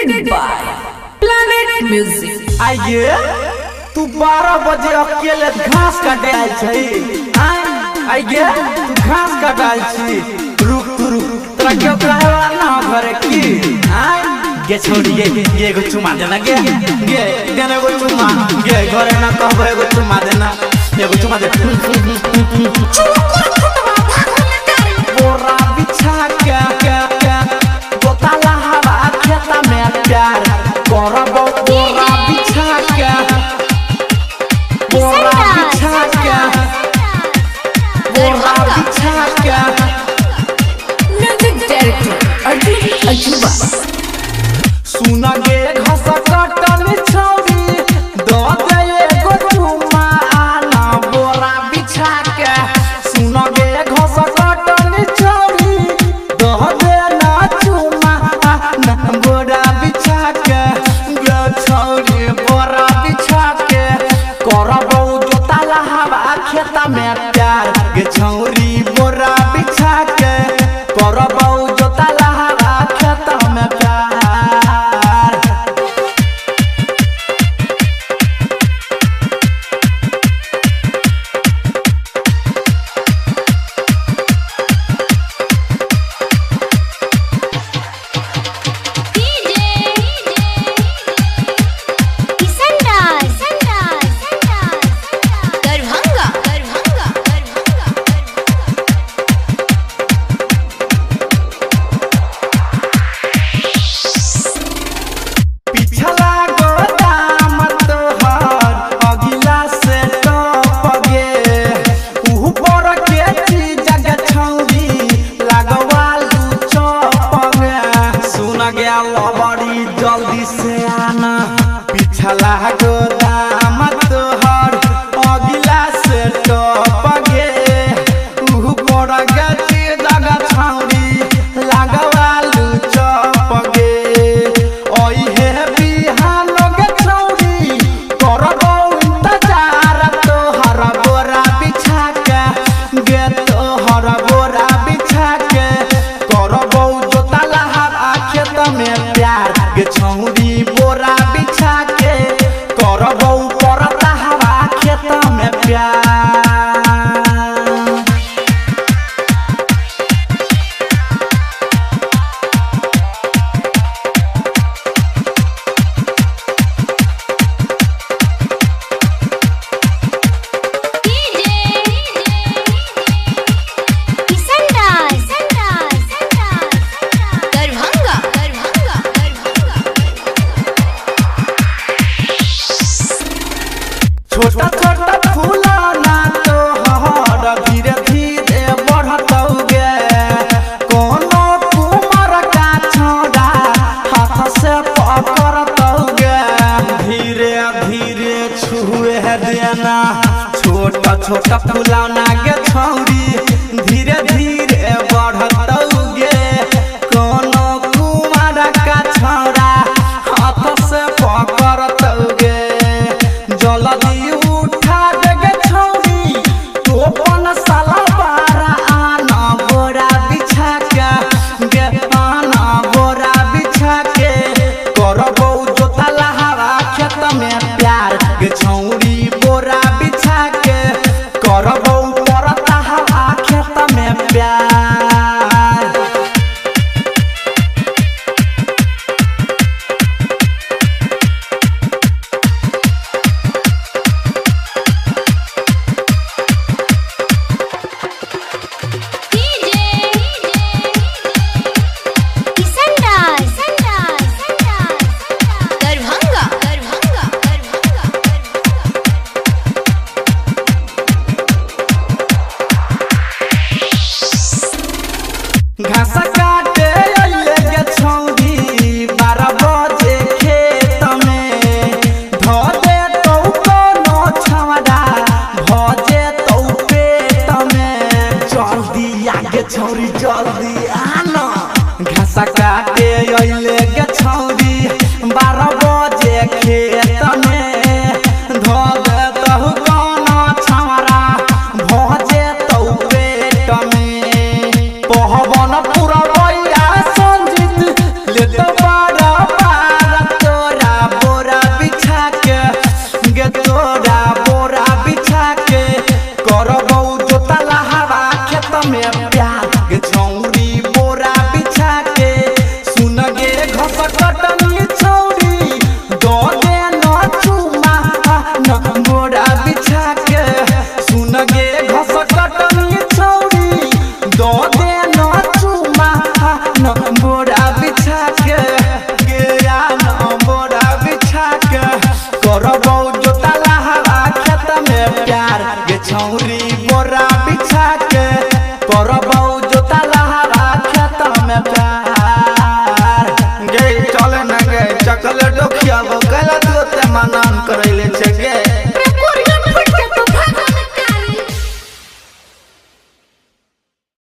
presented by Planet Music। आइए तू 12 बजे अकेले घास काटे आइल छी। आइए तू घास काटे आइल छी। रुक तोरा क्यों कहवा ना घरे की गे छोड़िए एगो चुमा देना गे देना एगो चुमा गे घरे ना कहबो एगो चुमा देना एगो चुमा दे। बोरा बिछा के गोताला हवा खेता में प्यार करबो। बोरा बिछा के बोरा बिछा के बोरा बिछा के म्यूजिक डायरेक्टर अर्जुन अजूबा। सुना गे घस कटन छौरी दो दे एगो चुमा आना। बोरा बिछा के सुना गे घस कटन छौरी दो दे ना चुमा आना। बोरा बिछा के गे छौरी बोरा बिछा के करबो जोताला हवा खेता में प्यार। गे छौरी बोरा बिछा के करबो जोताला हवा खेता में प्यार। बड़ी जल्दी से आना पिछला गोदाम तोहर अगिला से टप गे ऊपर गची जगह छौरी लगवालू चप गे। ओहे बिहान गे छौरी करबो इंतजार तोहर बोरा बिछा के गे तोहर बोरा बिछा के करबो जोताला हवा खेत में प्यार। गे छौरी बोरा बिछा के करबो परता हवा खेत में प्यार। छोटा छोटा फूलाना तोहर धीरे धीरे बढ़तौ गे। कोनो कुमार का छोड़ा हाथ से पकड़तौ गे। धीरे धीरे छुए देना छोटा छोटा फूलाना गे छौरी धीरे धीरे बढ़तौ गे। कोनो कुमार का छोड़ा हाथ से पकड़तौ गे। जल्दी उठा देगे छौरी तोपन साला बारा आना। बोरा बिछा के गे आना बोरा बिछा के करबो